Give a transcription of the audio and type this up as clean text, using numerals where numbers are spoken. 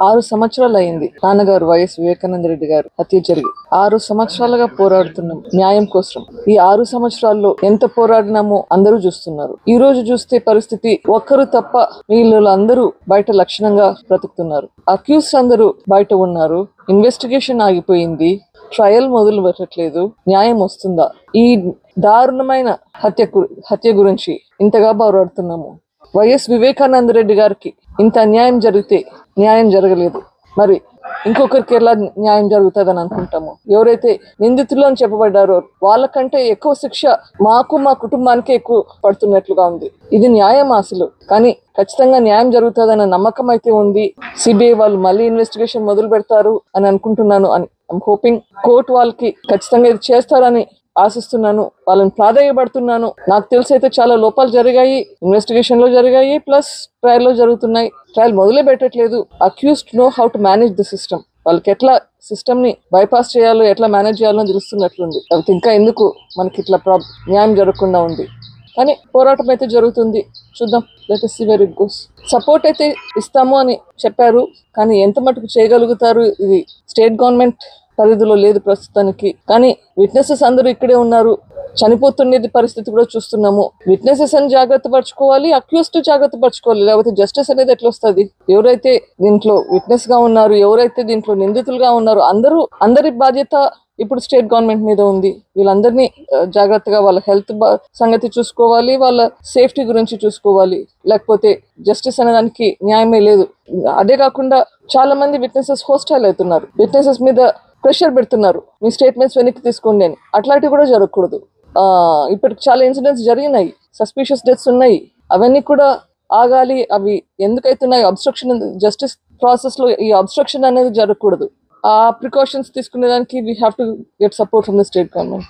6 సంవత్సరాలు అయింది నాన్నగారు వైఎస్ వివేకానంద రెడ్డి గారు హత్య జరిగి. 6 సంవత్సరాలుగా పోరాడుతున్నాం న్యాయం కోసం. ఈ 6 సంవత్సరాల్లో ఎంత పోరాడినామో అందరూ చూస్తున్నారు. ఈ రోజు చూస్తే పరిస్థితి ఒక్కరు తప్ప వీళ్ళు అందరూ బయట లక్షణంగా బ్రతుకుతున్నారు. అక్యూస్ అందరూ బయట ఉన్నారు. ఇన్వెస్టిగేషన్ ఆగిపోయింది. ట్రయల్ మొదలు పెట్టట్లేదు. న్యాయం వస్తుందా? ఈ దారుణమైన హత్య గురించి ఇంతగా పోరాడుతున్నాము. వైఎస్ వివేకానంద రెడ్డి గారికి ఇంత అన్యాయం జరిగితే న్యాయం జరగలేదు, మరి ఇంకొకరికి ఎలా న్యాయం జరుగుతుందని అనుకుంటాము? ఎవరైతే నిందితులు అని చెప్పబడ్డారో వాళ్ళకంటే ఎక్కువ శిక్ష మాకు, మా కుటుంబానికి ఎక్కువ పడుతున్నట్లుగా ఉంది. ఇది న్యాయం అసలు? కానీ ఖచ్చితంగా న్యాయం జరుగుతుందన్న నమ్మకం అయితే ఉంది. సిబిఐ వాళ్ళు మళ్ళీ ఇన్వెస్టిగేషన్ మొదలు పెడతారు అని అనుకుంటున్నాను. ఐఎమ్ హోపింగ్ కోర్టు వాళ్ళకి ఖచ్చితంగా ఇది చేస్తారని ఆశిస్తున్నాను. వాళ్ళని ప్రాధాన్యపడుతున్నాను. నాకు తెలిసి అయితే చాలా లోపాలు జరిగాయి, ఇన్వెస్టిగేషన్ లో జరిగాయి, ప్లస్ ట్రయల్ లో జరుగుతున్నాయి. ట్రయల్ మొదలే పెట్టట్లేదు. Accused know how to manage the system. వాళ్ళకి ఎట్లా సిస్టమ్ ని బైపాస్ చేయాలో, ఎట్లా మేనేజ్ చేయాలో తెలుస్తున్నట్లుంది. కాబట్టి ఇంకా ఎందుకు మనకి ఇట్లా న్యాయం జరగకుండా ఉంది? కానీ పోరాటం అయితే జరుగుతుంది. చూద్దాం, let us see where it goes. Support అయితే ఇస్తాము అని చెప్పారు, కానీ ఎంత మటుకు చేయగలుగుతారు? ఇది స్టేట్ గవర్నమెంట్ పరిధిలో లేదు ప్రస్తుతానికి. కానీ విట్నెసెస్ అందరూ ఇక్కడే ఉన్నారు. చనిపోతున్నది పరిస్థితి కూడా చూస్తున్నాము. విట్నెసెస్ అని జాగ్రత్త పరచుకోవాలి, అక్యూస్డ్ జాగ్రత్త పరచుకోవాలి, లేకపోతే జస్టిస్ అనేది ఎట్లా వస్తుంది? ఎవరైతే దీంట్లో విట్నెస్ గా ఉన్నారు, ఎవరైతే దీంట్లో నిందితులుగా ఉన్నారు, అందరి బాధ్యత ఇప్పుడు స్టేట్ గవర్నమెంట్ మీద ఉంది. వీళ్ళందరినీ జాగ్రత్తగా వాళ్ళ హెల్త్ సంగతి చూసుకోవాలి, వాళ్ళ సేఫ్టీ గురించి చూసుకోవాలి. లేకపోతే జస్టిస్ అనే దానికి న్యాయమే లేదు. అదే కాకుండా చాలా మంది విట్నెసెస్ హోస్టైల్ అవుతున్నారు, విట్నెసెస్ మీద ప్రెషర్ పెడుతున్నారు, మీ స్టేట్మెంట్స్ వెనక్కి తీసుకోండి అని. అట్లాంటివి కూడా జరగకూడదు. ఇప్పటికి చాలా ఇన్సిడెంట్స్ జరిగినాయి, సస్పిషియస్ డెత్స్ ఉన్నాయి. అవన్నీ కూడా ఆగాలి. అవి ఎందుకైతున్నాయి? అబ్స్ట్రక్షన్, జస్టిస్ ప్రాసెస్ లో ఈ అబ్స్ట్రక్షన్ అనేది జరగకూడదు. ఆ ప్రికాషన్స్ తీసుకునే దానికి we have to get support from the state government.